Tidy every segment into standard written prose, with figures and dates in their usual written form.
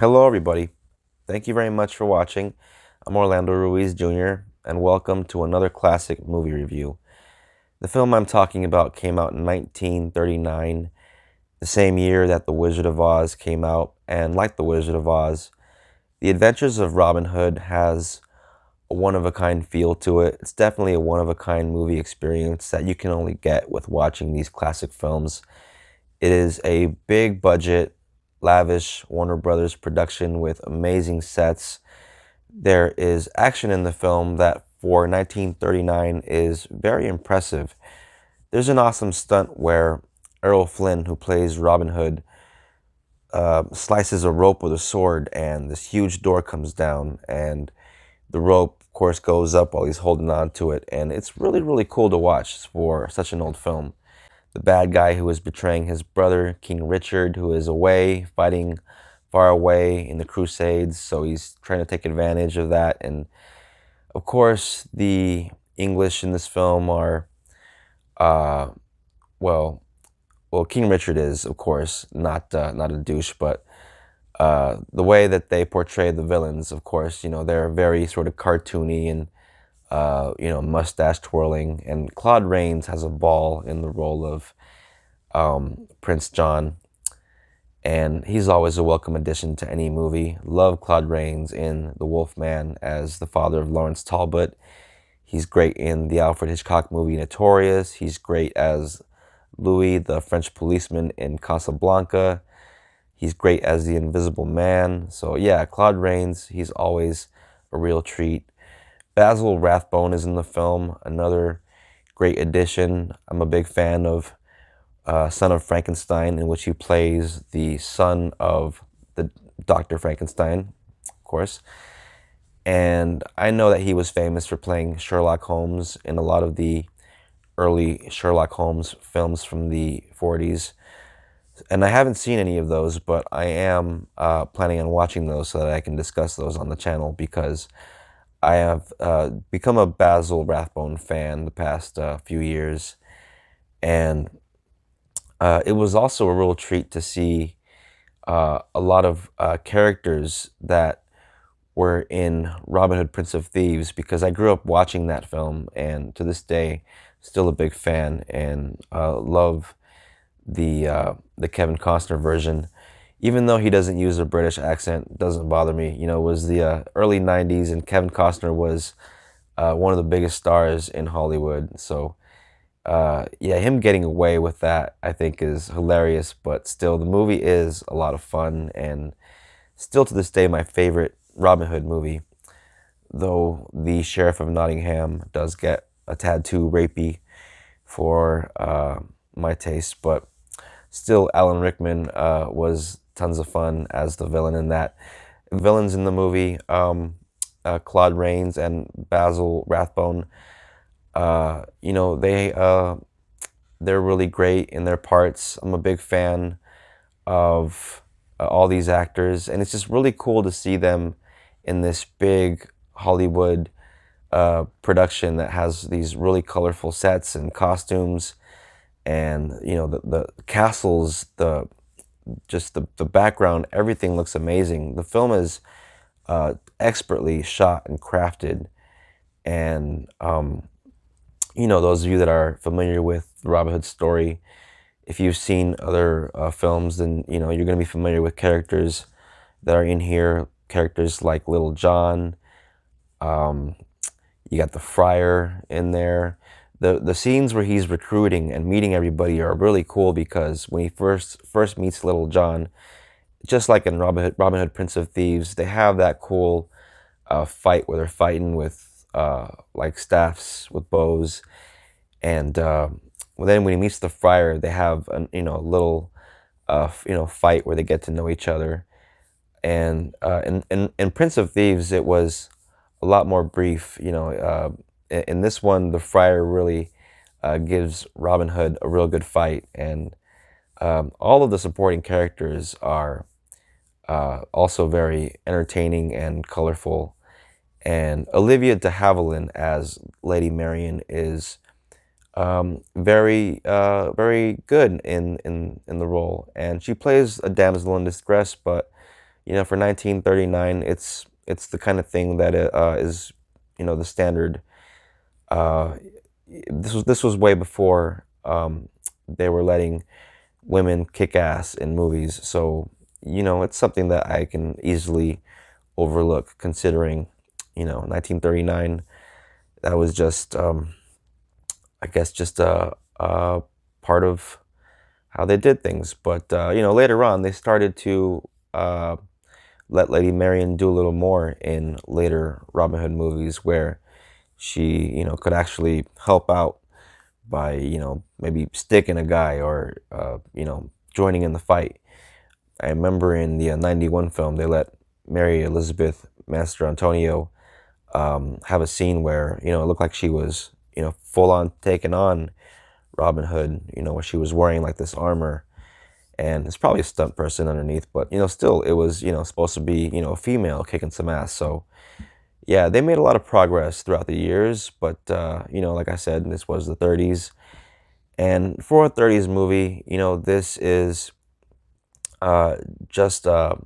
Hello, everybody. Thank you very much for watching. I'm Orlando Ruiz Jr., and welcome to another classic movie review. The film I'm talking about came out in 1939, the same year that The Wizard of Oz came out, and like The Wizard of Oz, The Adventures of Robin Hood has a one-of-a-kind feel to it. It's definitely a one-of-a-kind movie experience that you can only get with watching these classic films. It is a big budget, lavish Warner Brothers production with amazing sets. There is action in the film that for 1939 is very impressive. There's an awesome stunt where Errol Flynn, who plays Robin Hood, slices a rope with a sword, and this huge door comes down, and the rope, of course, goes up while he's holding on to it, and it's really, really cool to watch for such an old film. The bad guy who is betraying his brother, King Richard, who is away, fighting far away in the Crusades, so he's trying to take advantage of that. And of course, the English in this film are, uh, well, King Richard is, of course, not a douche, but the way that they portray the villains, of course, they're very sort of cartoony and mustache twirling. And Claude Reigns has a ball in the role of Prince John, and he's always a welcome addition to any movie. Love Claude Rains in The Wolf Man as the father of Lawrence Talbot. He's great in the Alfred Hitchcock movie Notorious. He's great as Louis, the French policeman in Casablanca. He's great as the Invisible Man. So yeah, Claude Rains, he's always a real treat. Basil Rathbone is in the film, another great addition. I'm a big fan of Son of Frankenstein, in which he plays the son of the Dr. Frankenstein, of course. And I know that he was famous for playing Sherlock Holmes in a lot of the early Sherlock Holmes films from the 40s. And I haven't seen any of those, but I am planning on watching those so that I can discuss those on the channel, because I have become a Basil Rathbone fan the past few years. And it was also a real treat to see a lot of characters that were in Robin Hood, Prince of Thieves, because I grew up watching that film, and to this day, still a big fan, and love the Kevin Costner version. Even though he doesn't use a British accent, it doesn't bother me. It was the early '90s, and Kevin Costner was one of the biggest stars in Hollywood. So yeah, him getting away with that, I think, is hilarious. But still, the movie is a lot of fun, and still to this day, my favorite Robin Hood movie. Though the Sheriff of Nottingham does get a tad too rapey for my taste, but still, Alan Rickman was tons of fun as the villain in that. Villains in the movie, Claude Rains and Basil Rathbone, they're really great in their parts. I'm a big fan of all these actors, and it's just really cool to see them in this big Hollywood production that has these really colorful sets and costumes, and the castles, the background, everything looks amazing. The film is expertly shot and crafted, and those of you that are familiar with the Robin Hood story, if you've seen other films, then you're going to be familiar with characters that are in here. Characters like Little John. You got the Friar in there. The scenes where he's recruiting and meeting everybody are really cool, because when he first meets Little John, just like in Robin Hood, Prince of Thieves, they have that cool fight where they're fighting with like staffs with bows, and well, then when he meets the Friar, they have a little fight where they get to know each other. And in Prince of Thieves, it was a lot more brief. In this one, the Friar really gives Robin Hood a real good fight, and all of the supporting characters are also very entertaining and colorful. And Olivia de Havilland as Lady Marian is very good in the role, and she plays a damsel in distress, but For 1939, it's the kind of thing that is, the standard. Uh, this was way before they were letting women kick ass in movies. So, it's something that I can easily overlook considering, 1939, that was just, I guess, just a part of how they did things. But, later on, they started to let Lady Marian do a little more in later Robin Hood movies where she, could actually help out by, maybe sticking a guy or, joining in the fight. I remember in the 91 film, they let Mary Elizabeth Master Antonio have a scene where, it looked like she was, full on taking on Robin Hood, where she was wearing like this armor. And it's probably a stunt person underneath, but, still, it was, supposed to be, a female kicking some ass. So, yeah, they made a lot of progress throughout the years, but, like I said, this was the 30s. And for a 30s movie, this is uh, just a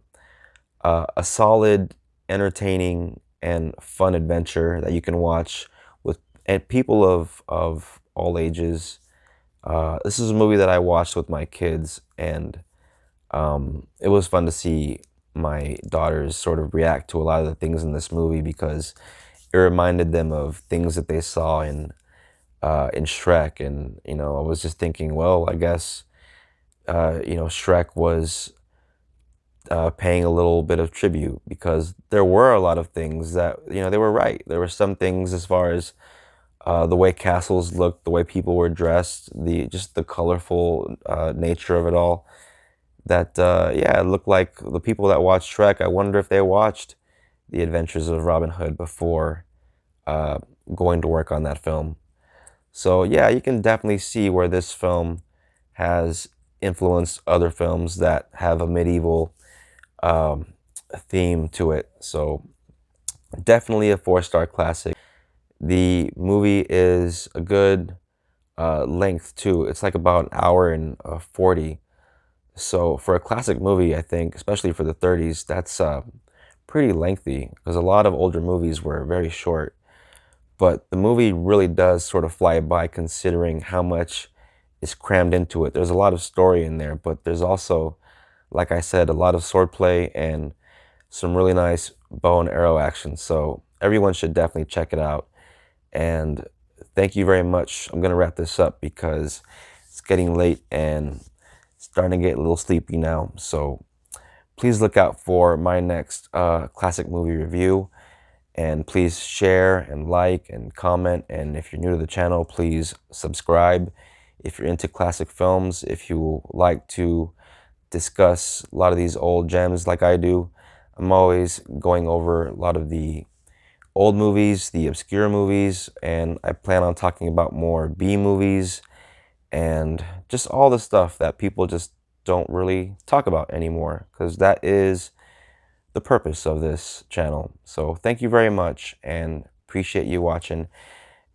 solid, entertaining, and fun adventure that you can watch with and people of all ages. This is a movie that I watched with my kids, and it was fun to see my daughters sort of react to a lot of the things in this movie because it reminded them of things that they saw in Shrek, and I was just thinking, well, I guess Shrek was paying a little bit of tribute because there were a lot of things that they were right. There were some things as far as the way castles looked, the way people were dressed, the colorful nature of it all. That yeah, it looked like the people that watched Shrek. I wonder if they watched The Adventures of Robin Hood before uh, going to work on that film. So yeah, you can definitely see where this film has influenced other films that have a medieval um, theme to it. So definitely a four-star classic. The movie is a good length too. It's like about an hour and 40. So for a classic movie, I think, especially for the 30s, that's pretty lengthy because a lot of older movies were very short. But the movie really does sort of fly by considering how much is crammed into it. There's a lot of story in there, but there's also, like I said, a lot of swordplay and some really nice bow and arrow action. So everyone should definitely check it out. And thank you very much. I'm going to wrap this up because it's getting late and starting to get a little sleepy now. So please look out for my next classic movie review. And please share and like and comment. And if you're new to the channel, please subscribe. If you're into classic films, if you like to discuss a lot of these old gems like I do, I'm always going over a lot of the old movies, the obscure movies, and I plan on talking about more B movies and just all the stuff that people just don't really talk about anymore, because that is the purpose of this channel. So thank you very much and appreciate you watching.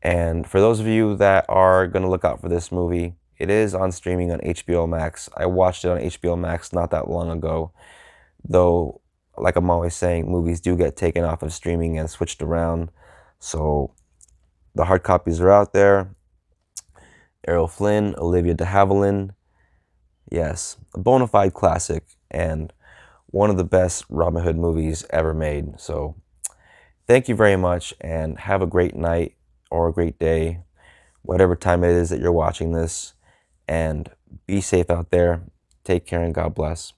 And for those of you that are going to look out for this movie, it is on streaming on HBO Max. I watched it on HBO Max not that long ago, though, like I'm always saying, movies do get taken off of streaming and switched around. So the hard copies are out there. Errol Flynn, Olivia de Havilland. Yes, a bona fide classic and one of the best Robin Hood movies ever made. So thank you very much and have a great night or a great day, whatever time it is that you're watching this. And be safe out there. Take care and God bless.